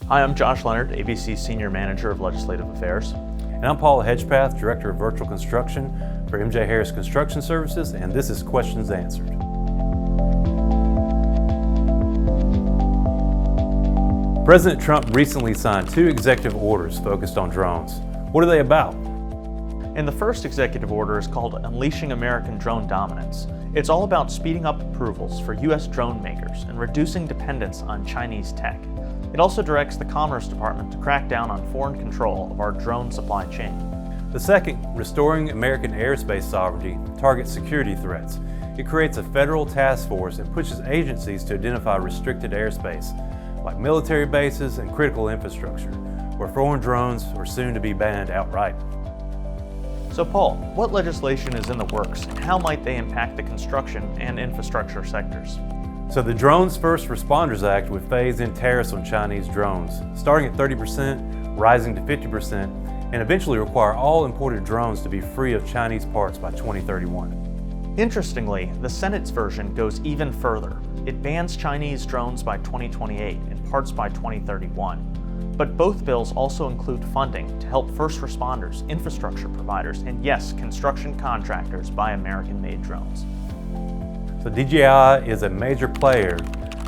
Hi, I'm Josh Leonard, ABC Senior Manager of Legislative Affairs. And I'm Paul Hedgepath, Director of Virtual Construction for MJ Harris Construction Services, and this is Questions Answered. President Trump recently signed 2 executive orders focused on drones. What are they about? And the first executive order is called Unleashing American Drone Dominance. It's all about speeding up approvals for U.S. drone makers and reducing dependence on Chinese tech. It also directs the Commerce Department to crack down on foreign control of our drone supply chain. The second, Restoring American Airspace Sovereignty, targets security threats. It creates a federal task force and pushes agencies to identify restricted airspace, like military bases and critical infrastructure, where foreign drones are soon to be banned outright. So Paul, what legislation is in the works and how might they impact the construction and infrastructure sectors? So the Drones First Responders Act would phase in tariffs on Chinese drones, starting at 30%, rising to 50%, and eventually require all imported drones to be free of Chinese parts by 2031. Interestingly, the Senate's version goes even further. It bans Chinese drones by 2028 and parts by 2031. But both bills also include funding to help first responders, infrastructure providers, and yes, construction contractors buy American-made drones. So DJI is a major player.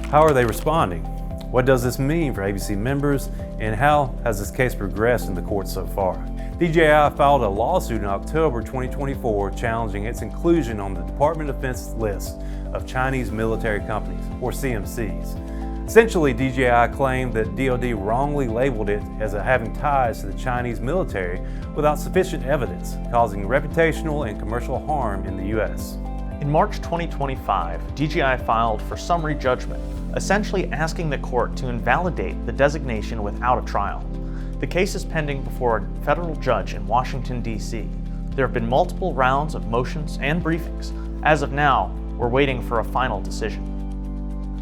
How are they responding? What does this mean for ABC members, and how has this case progressed in the courts so far? DJI filed a lawsuit in October 2024 challenging its inclusion on the Department of Defense list of Chinese military companies, or CMCs. Essentially, DJI claimed that DoD wrongly labeled it as having ties to the Chinese military without sufficient evidence, causing reputational and commercial harm in the U.S. In March 2025, DJI filed for summary judgment, essentially asking the court to invalidate the designation without a trial. The case is pending before a federal judge in Washington, D.C. There have been multiple rounds of motions and briefings. As of now, we're waiting for a final decision.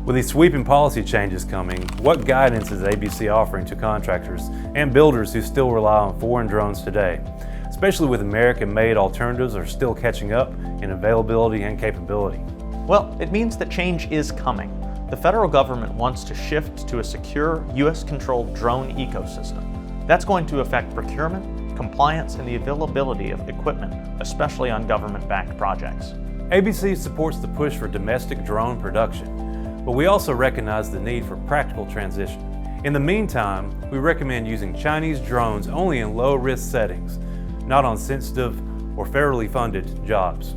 With these sweeping policy changes coming, what guidance is ABC offering to contractors and builders who still rely on foreign drones today, especially with American-made alternatives are still catching up in availability and capability? Well, it means that change is coming. The federal government wants to shift to a secure, U.S.-controlled drone ecosystem. That's going to affect procurement, compliance, and the availability of equipment, especially on government-backed projects. ABC supports the push for domestic drone production, but we also recognize the need for practical transition. In the meantime, we recommend using Chinese drones only in low-risk settings, not on sensitive or federally funded jobs.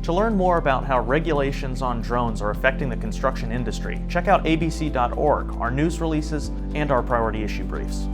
To learn more about how regulations on drones are affecting the construction industry, check out abc.org, our news releases, and our priority issue briefs.